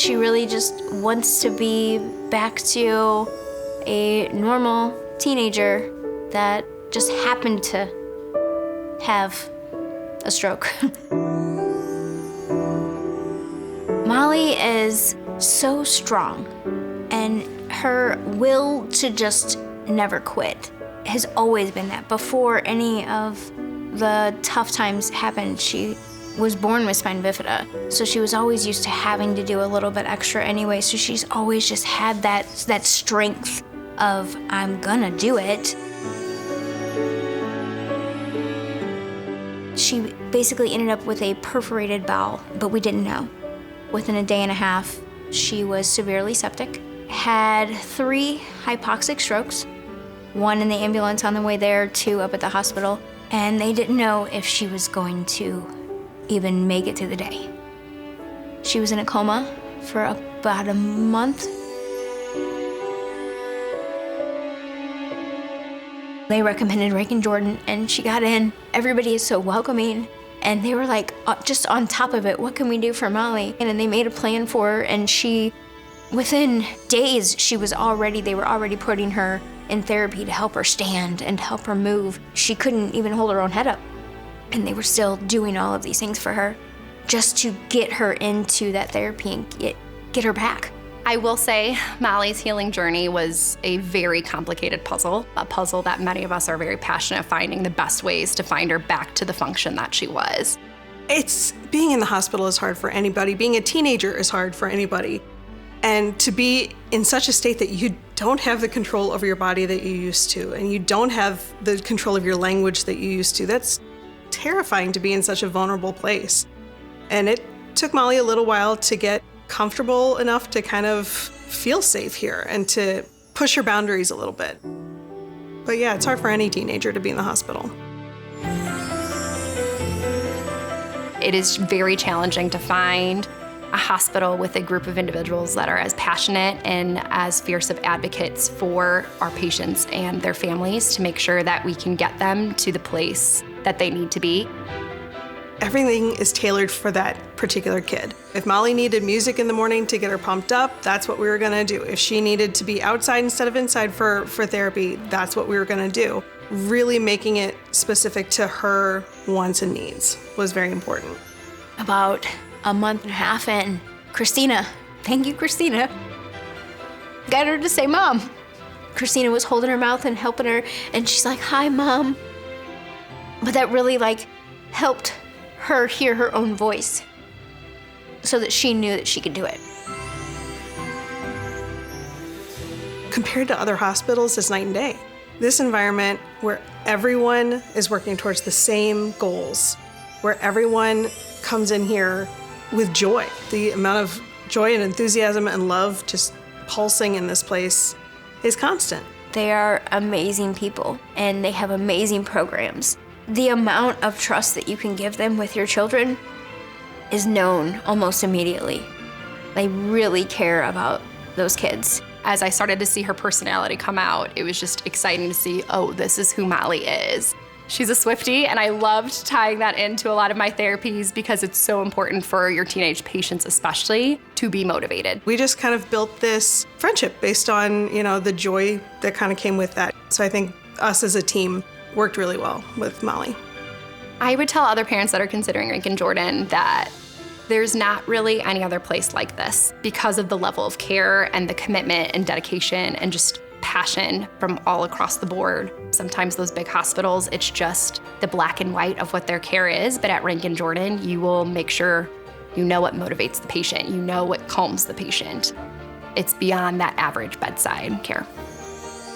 She really just wants to be back to a normal teenager that just happened to have a stroke. Molly is so strong, and her will to just never quit has always been that. Before any of the tough times happened, she was born with spina bifida, so she was always used to having to do a little bit extra anyway, so she's always just had that strength of, I'm gonna do it. She basically ended up with a perforated bowel, but we didn't know. Within a day and a half, she was severely septic, had 3 hypoxic strokes, 1 in the ambulance on the way there, 2 up at the hospital, and they didn't know if she was going to even make it through the day. She was in a coma for about a month. They recommended Rankin Jordan, and she got in. Everybody is so welcoming, and they were like, just on top of it, what can we do for Molly? And then they made a plan for her, and within days, they were already putting her in therapy to help her stand and to help her move. She couldn't even hold her own head up. And they were still doing all of these things for her just to get her into that therapy and get her back. I will say Molly's healing journey was a very complicated puzzle, a puzzle that many of us are very passionate finding the best ways to find her back to the function that she was. Being in the hospital is hard for anybody. Being a teenager is hard for anybody. And to be in such a state that you don't have the control over your body that you used to, and you don't have the control of your language that you used to, that's terrifying to be in such a vulnerable place. And it took Molly a little while to get comfortable enough to kind of feel safe here and to push her boundaries a little bit. But yeah, it's hard for any teenager to be in the hospital. It is very challenging to find a hospital with a group of individuals that are as passionate and as fierce of advocates for our patients and their families to make sure that we can get them to the place that they need to be. Everything is tailored for that particular kid. If Molly needed music in the morning to get her pumped up, that's what we were gonna do. If she needed to be outside instead of inside for therapy, that's what we were gonna do. Really making it specific to her wants and needs was very important. About a month and a half in, Christina, thank you, Christina, got her to say mom. Christina was holding her mouth and helping her, and she's like, hi, mom. But that really helped her hear her own voice so that she knew that she could do it. Compared to other hospitals, it's night and day. This environment where everyone is working towards the same goals, where everyone comes in here with joy. The amount of joy and enthusiasm and love just pulsing in this place is constant. They are amazing people, and they have amazing programs. The amount of trust that you can give them with your children is known almost immediately. They really care about those kids. As I started to see her personality come out, it was just exciting to see, oh, this is who Molly is. She's a Swiftie, and I loved tying that into a lot of my therapies because it's so important for your teenage patients especially to be motivated. We just kind of built this friendship based on, the joy that kind of came with that. So I think us as a team worked really well with Molly. I would tell other parents that are considering Rankin Jordan that there's not really any other place like this because of the level of care and the commitment and dedication and just passion from all across the board. Sometimes those big hospitals, it's just the black and white of what their care is, but at Rankin Jordan, you will make sure you know what motivates the patient, you know what calms the patient. It's beyond that average bedside care.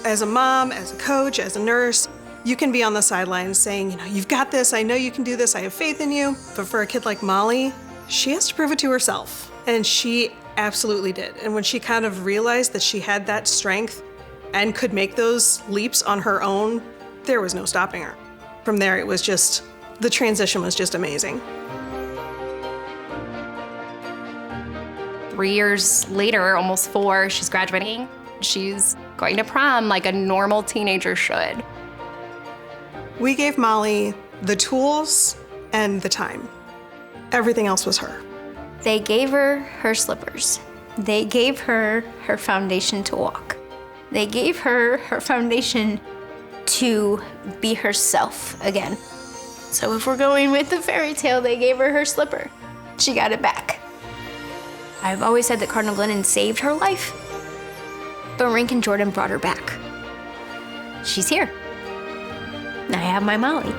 As a mom, as a coach, as a nurse, you can be on the sidelines saying, you've got this, I know you can do this, I have faith in you. But for a kid like Molly, she has to prove it to herself. And she absolutely did. And when she kind of realized that she had that strength and could make those leaps on her own, there was no stopping her. From there, the transition was just amazing. 3 years later, almost 4, she's graduating. She's going to prom like a normal teenager should. We gave Molly the tools and the time. Everything else was her. They gave her her slippers. They gave her her foundation to walk. They gave her her foundation to be herself again. So if we're going with the fairy tale, they gave her her slipper. She got it back. I've always said that Cardinal Glennon saved her life, but Rankin Jordan brought her back. She's here. I have my Molly.